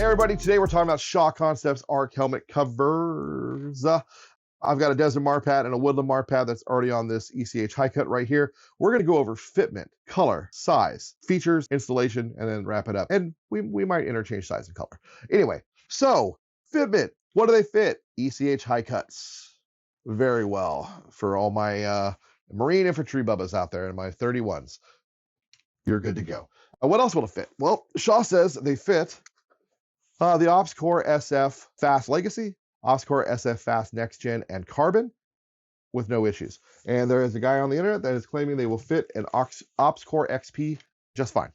everybody, today we're talking about Shaw Concepts ARC helmet covers. I've got a Desert MARPAT and a Woodland MARPAT that's already on this ECH high cut right here. We're going to go over fitment, color, size, features, installation, and then wrap it up. And we might interchange size and color. Anyway, so fitment, what do they fit? ECH high cuts. Very well for all my Marine infantry bubbas out there and my 31s. You're good to go. What else will it fit? Well, Shaw says they fit the Ops Core SF Fast Legacy, Ops Core SF Fast Next Gen, and Carbon with no issues. And there is a guy on the internet that is claiming they will fit an Ops Core XP just fine.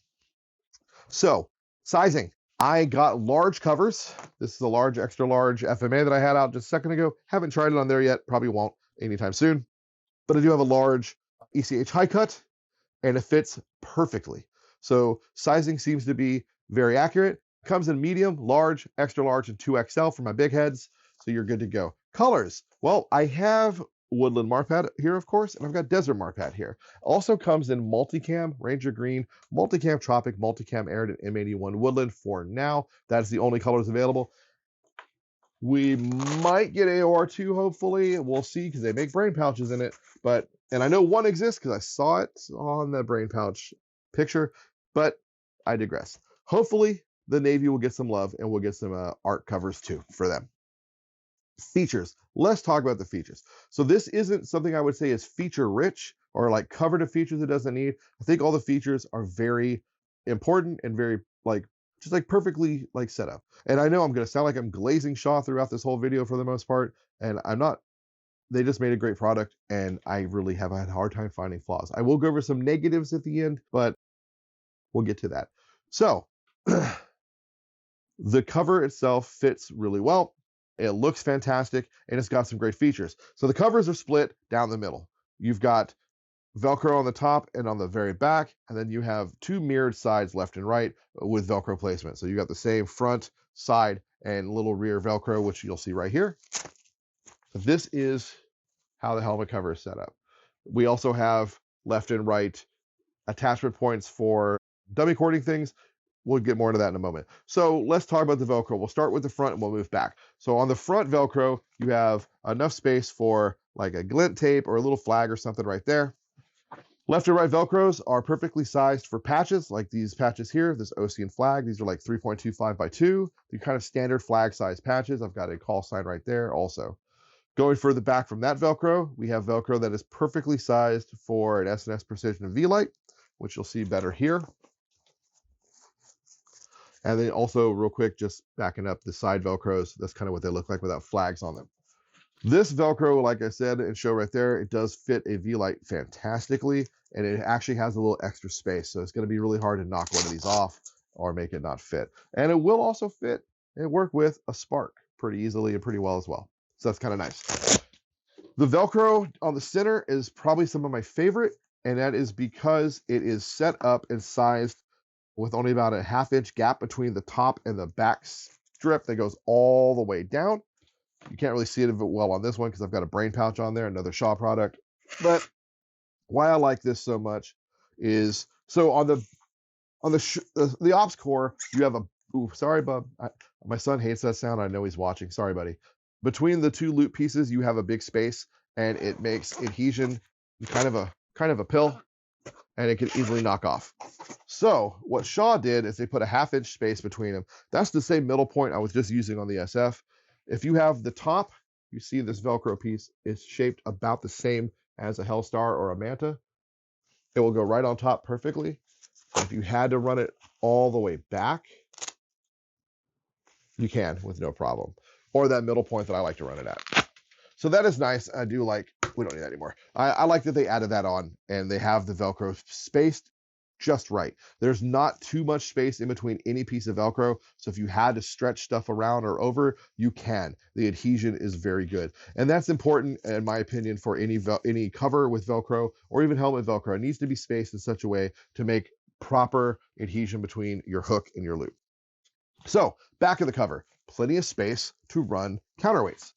So, sizing. I got large covers. This is a large, extra large FMA that I had out just a second ago. Haven't tried it on there yet. Probably won't anytime soon. But I do have a large ECH high cut, and it fits perfectly. So sizing seems to be very accurate. Comes in medium, large, extra large, and 2XL for my big heads. So you're good to go. Colors. Well, I have Woodland MARPAT here, of course, and I've got Desert MARPAT here. Also comes in multicam, Ranger Green, multicam Tropic, multicam Arid, and M81 Woodland for now. That's the only colors available. We might get AOR2, hopefully. We'll see, because they make brain pouches in it. And I know one exists because I saw it on the brain pouch picture, but I digress. Hopefully, the Navy will get some love, and we'll get some ARC covers too for them. Features. Let's talk about the features. So this isn't something I would say is feature rich or like covered of features it doesn't need. I think all the features are very important and very just perfectly set up. And I know I'm going to sound like I'm glazing Shaw throughout this whole video for the most part, and I'm not. They just made a great product, and I really have had a hard time finding flaws. I will go over some negatives at the end, but we'll get to that. So the cover itself fits really well. It looks fantastic, and it's got some great features. So the covers are split down the middle. You've got Velcro on the top and on the very back, and then you have two mirrored sides left and right with Velcro placement. So you got the same front, side, and little rear Velcro, which you'll see right here. So this is how the helmet cover is set up. We also have left and right attachment points for dummy cording things. We'll get more into that in a moment. So let's talk about the Velcro. We'll start with the front and we'll move back. So on the front Velcro, you have enough space for like a glint tape or a little flag or something right there. Left and right Velcros are perfectly sized for patches, like these patches here, this Ocean flag. These are like 3.25 by 2. They're kind of standard flag size patches. I've got a call sign right there also. Going further back from that Velcro, we have Velcro that is perfectly sized for an S&S Precision V-Light, which you'll see better here. And then also, real quick, just backing up the side Velcros, that's kind of what they look like without flags on them. This Velcro, like I said and show right there, it does fit a V-Light fantastically, and it actually has a little extra space, so it's going to be really hard to knock one of these off or make it not fit. And it will also fit and work with a Spark pretty easily and pretty well as well. So that's kind of nice. The Velcro on the center is probably some of my favorite, and that is because it is set up and sized with only about a ½ inch gap between the top and the back strip that goes all the way down. You can't really see it well on this one because I've got a brain pouch on there, another Shaw product. But why I like this so much is, so on the Ops Core, you have a, ooh, sorry, bub. My son hates that sound. I know he's watching. Sorry, buddy. Between the two loop pieces, you have a big space, and it makes adhesion kind of a pill, and it can easily knock off. So what Shaw did is they put a ½ inch space between them. That's the same middle point I was just using on the SF. If you have the top, you see this Velcro piece is shaped about the same as a Hellstar or a Manta. It will go right on top perfectly. If you had to run it all the way back, you can with no problem. Or that middle point that I like to run it at. So that is nice. I do like, we don't need that anymore. I like that they added that on, and they have the Velcro spaced just right. There's not too much space in between any piece of Velcro, so if you had to stretch stuff around or over, you can. The adhesion is very good, and that's important in my opinion for any cover with Velcro or even helmet Velcro. It needs to be spaced in such a way to make proper adhesion between your hook and your loop. So back of the cover, plenty of space to run counterweights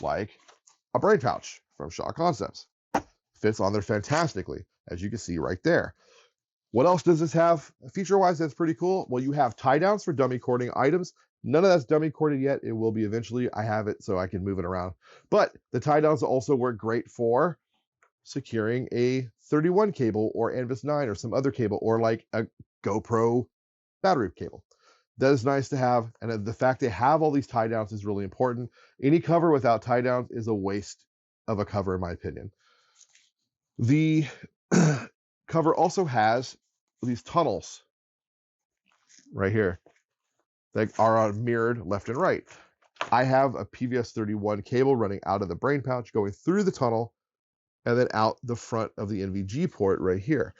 like a brain pouch from Shaw Concepts. Fits on there fantastically, as you can see right there. What else does this have? Feature-wise, that's pretty cool. Well, you have tie-downs for dummy cording items. None of that's dummy corded yet. It will be eventually. I have it so I can move it around. But the tie downs also work great for securing a 31 cable or Anvis 9 or some other cable, or like a GoPro battery cable. That is nice to have, and the fact they have all these tie downs is really important. Any cover without tie downs is a waste of a cover, in my opinion. The cover also has these tunnels right here that are mirrored left and right. I have a PVS 31 cable running out of the brain pouch, going through the tunnel, and then out the front of the NVG port right here.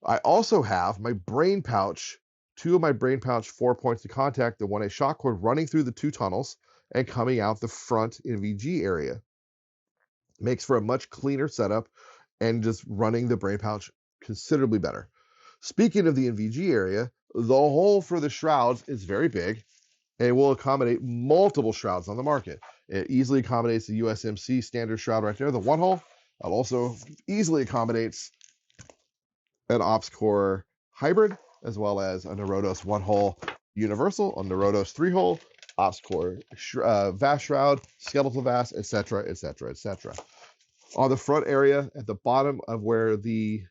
I also have my brain pouch, two of my brain pouch 4 points of contact, the 1A shock cord running through the two tunnels and coming out the front NVG area. Makes for a much cleaner setup and just running the brain pouch considerably better. Speaking of the NVG area, the hole for the shrouds is very big and will accommodate multiple shrouds on the market. It easily accommodates the USMC standard shroud right there, the one hole. It also easily accommodates an OpsCore hybrid, as well as a Neurodos one hole universal, a Neurodos 3-hole, OpsCore vast shroud, skeletal vast, etc., etc., etc. On the front area, at the bottom of where the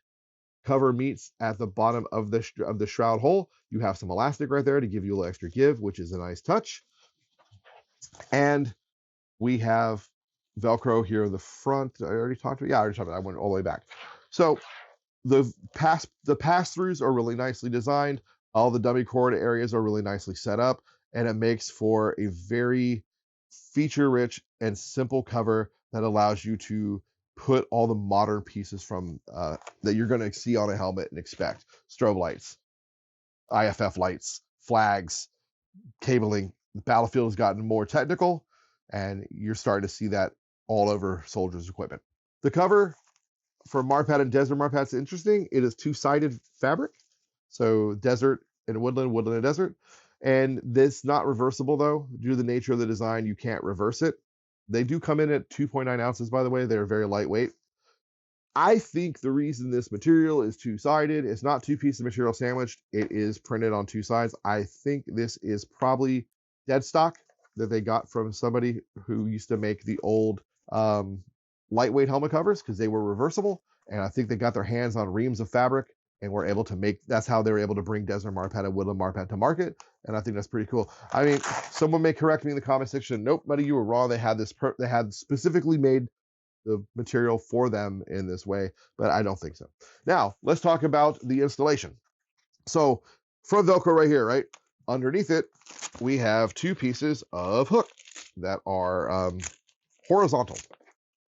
cover meets at the bottom of the shroud hole, you have some elastic right there to give you a little extra give, which is a nice touch. And we have Velcro here in the front. I already talked about it. Yeah, I already talked about it. I went all the way back. So the pass-throughs are really nicely designed. All the dummy cord areas are really nicely set up, and it makes for a very feature-rich and simple cover that allows you to put all the modern pieces from that you're going to see on a helmet and expect. Strobe lights, IFF lights, flags, cabling. The battlefield has gotten more technical, and you're starting to see that all over soldiers' equipment. The cover for MARPAT and Desert MARPAT is interesting. It is two-sided fabric, so desert and woodland, woodland and desert. And this not reversible though. Due to the nature of the design, you can't reverse it. They do come in at 2.9 ounces, by the way. They're very lightweight. I think the reason this material is two-sided, it's not two pieces of material sandwiched, it is printed on two sides. I think this is probably dead stock that they got from somebody who used to make the old lightweight helmet covers, because they were reversible. And I think they got their hands on reams of fabric and were able to make, that's how they were able to bring Desert MARPAT and Woodland MARPAT to market. And I think that's pretty cool. I mean, someone may correct me in the comment section. Nope, buddy, you were wrong. They had this, they had specifically made the material for them in this way, but I don't think so. Now, let's talk about the installation. So front Velcro right here, right? Underneath it, we have two pieces of hook that are horizontal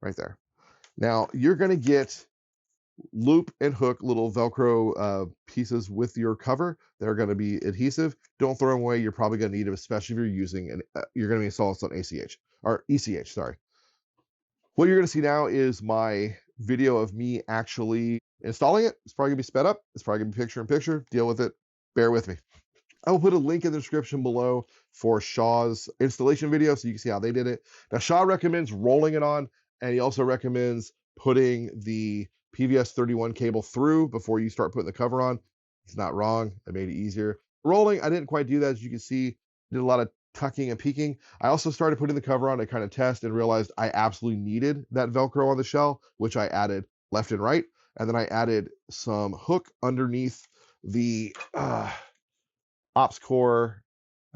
right there. Now, you're going to get loop and hook little Velcro pieces with your cover. They're going to be adhesive. Don't throw them away. You're probably going to need them, especially if you're using an you're going to be installing this on ACH or ECH, sorry. What you're going to see now is my video of me actually installing it. It's probably going to be sped up. It's probably going to be picture in picture. Deal with it. Bear with me. I will put a link in the description below for Shaw's installation video so you can see how they did it. Now, Shaw recommends rolling it on, and he also recommends putting the PVS 31 cable through before you start putting the cover on. He's not wrong. I made it easier. Rolling, I didn't quite do that. As you can see, did a lot of tucking and peeking. I also started putting the cover on to kind of test and realized I absolutely needed that Velcro on the shell, which I added left and right. And then I added some hook underneath the OpsCore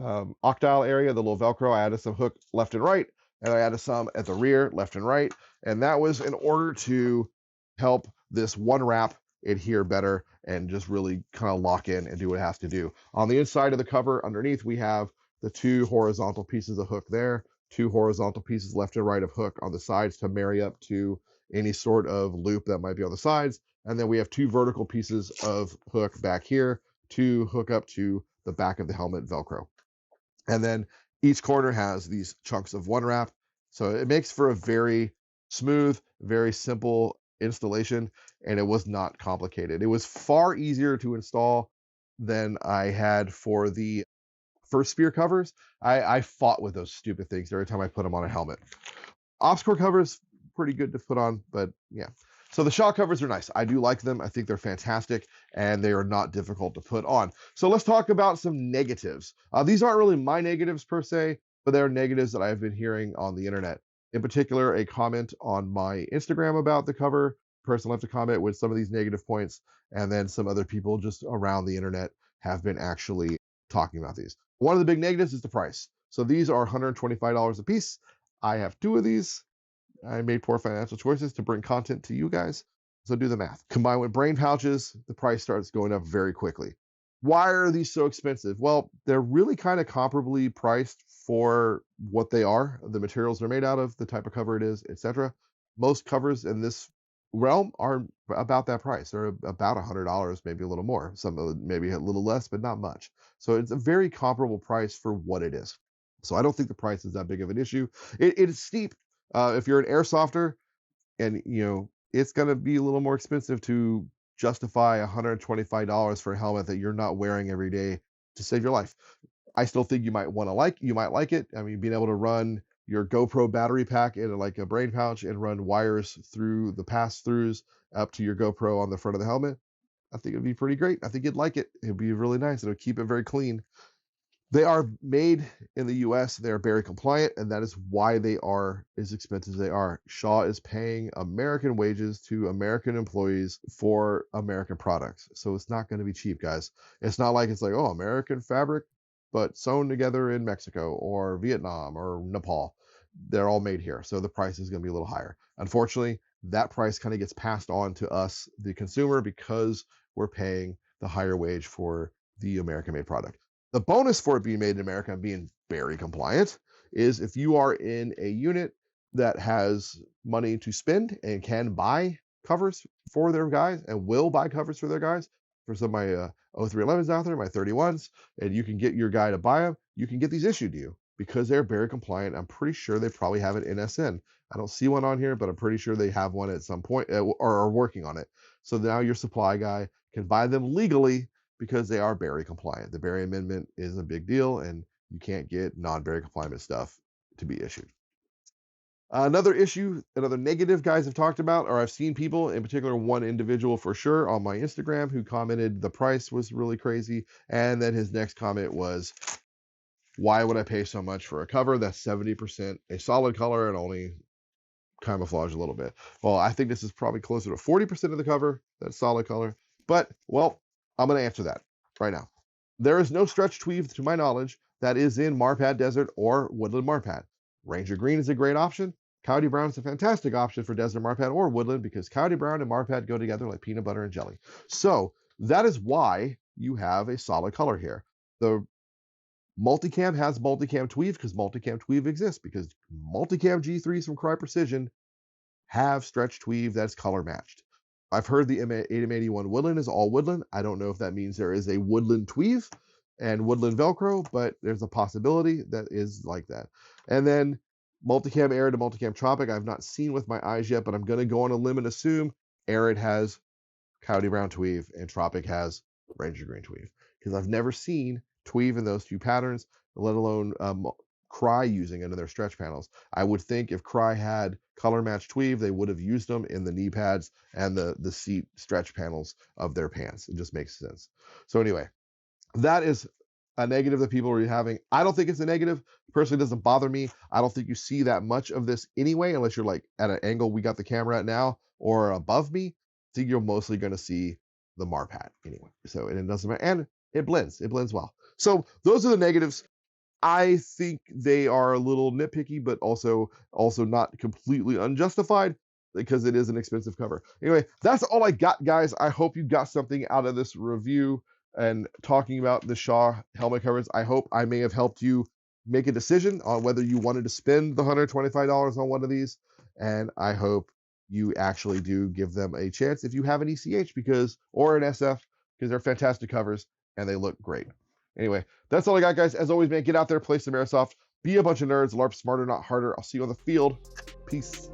octile area, the little Velcro. I added some hook left and right, and I added some at the rear, left and right. And that was in order to help this one wrap adhere better and just really kind of lock in and do what it has to do. On the inside of the cover underneath, we have the two horizontal pieces of hook there, two horizontal pieces left and right of hook on the sides to marry up to any sort of loop that might be on the sides. And then we have two vertical pieces of hook back here to hook up to the back of the helmet Velcro. And then each corner has these chunks of one wrap. So it makes for a very smooth, very simple installation, and it was not complicated. It was far easier to install than I had for the first spear covers. I fought with those stupid things every time I put them on a helmet. OpsCore covers pretty good to put on, but yeah. So the shock covers are nice. I do like them. I think they're fantastic, and they are not difficult to put on. So let's talk about some negatives. These aren't really my negatives per se, but they're negatives that I've been hearing on the internet. In particular, a comment on my Instagram about the cover. Person left a comment with some of these negative points, and then some other people just around the internet have been actually talking about these. One of the big negatives is the price. So these are $125 a piece. I have 2 of these. I made poor financial choices to bring content to you guys. So do the math. Combined with brain pouches, the price starts going up very quickly. Why are these so expensive? Well, they're really kind of comparably priced for what they are, the materials they're made out of, the type of cover it is, etc. Most covers in this realm are about that price. They're about $100, maybe a little more. Some maybe a little less, but not much. So it's a very comparable price for what it is. So I don't think the price is that big of an issue. It is steep. If you're an airsofter, and it's going to be a little more expensive to justify $125 for a helmet that you're not wearing every day to save your life. I still think you might like it. I mean, being able to run your GoPro battery pack in like a brain pouch and run wires through the pass-throughs up to your GoPro on the front of the helmet, I think it'd be pretty great. I think you'd like it. It'd be really nice. It'll keep it very clean. They are made in the US. They are Berry compliant, and that is why they are as expensive as they are. Shaw is paying American wages to American employees for American products. So it's not going to be cheap, guys. It's not like it's like, oh, American fabric, but sewn together in Mexico or Vietnam or Nepal. They're all made here. So the price is going to be a little higher. Unfortunately, that price kind of gets passed on to us, the consumer, because we're paying the higher wage for the American-made product. The bonus for it being made in America and being Berry compliant is if you are in a unit that has money to spend and can buy covers for their guys and will buy covers for their guys, for some of my 0311s out there, my 31s, and you can get your guy to buy them, you can get these issued to you because they're Berry compliant. I'm pretty sure they probably have an NSN. I don't see one on here, but I'm pretty sure they have one at some point or are working on it. So now your supply guy can buy them legally because they are Berry compliant. The Berry Amendment is a big deal, and you can't get non-Berry compliant stuff to be issued. Another issue, another negative guys have talked about, or I've seen people, in particular one individual for sure on my Instagram who commented the price was really crazy, and then his next comment was, why would I pay so much for a cover that's 70% a solid color and only camouflage a little bit? Well, I think this is probably closer to 40% of the cover that's solid color, but well, I'm going to answer that right now. There is no stretch tweave, to my knowledge, that is in MARPAT Desert or Woodland MARPAT. Ranger Green is a great option. Coyote Brown is a fantastic option for Desert MARPAT or Woodland because Coyote Brown and MARPAT go together like peanut butter and jelly. So that is why you have a solid color here. The multicam has multicam tweave because multicam tweave exists, because multicam G3s from Cry Precision have stretch tweave that's color matched. I've heard the M81 Woodland is all Woodland. I don't know if that means there is a Woodland tweave and Woodland Velcro, but there's a possibility that is like that. And then multicam Arid to multicam Tropic, I've not seen with my eyes yet, but I'm going to go on a limb and assume Arid has Coyote Brown tweave and Tropic has Ranger Green tweave, because I've never seen tweave in those two patterns, let alone Cry using it in their stretch panels. I would think if Cry had color match tweave, they would have used them in the knee pads and the seat stretch panels of their pants. It just makes sense. So anyway, that is a negative that people are having. I don't think it's a negative. Personally, it doesn't bother me. I don't think you see that much of this anyway, unless you're like at an angle we got the camera at now or above me. I think you're mostly going to see the MARPAT anyway. So, and it doesn't matter. And it blends well. So those are the negatives. I think they are a little nitpicky, but also not completely unjustified because it is an expensive cover. Anyway, that's all I got, guys. I hope you got something out of this review and talking about the Shaw helmet covers. I hope I may have helped you make a decision on whether you wanted to spend the $125 on one of these. And I hope you actually do give them a chance if you have an ECH or an SF, because they're fantastic covers and they look great. Anyway, that's all I got, guys. As always, man, get out there, play some Airsoft, be a bunch of nerds, LARP smarter, not harder. I'll see you on the field. Peace.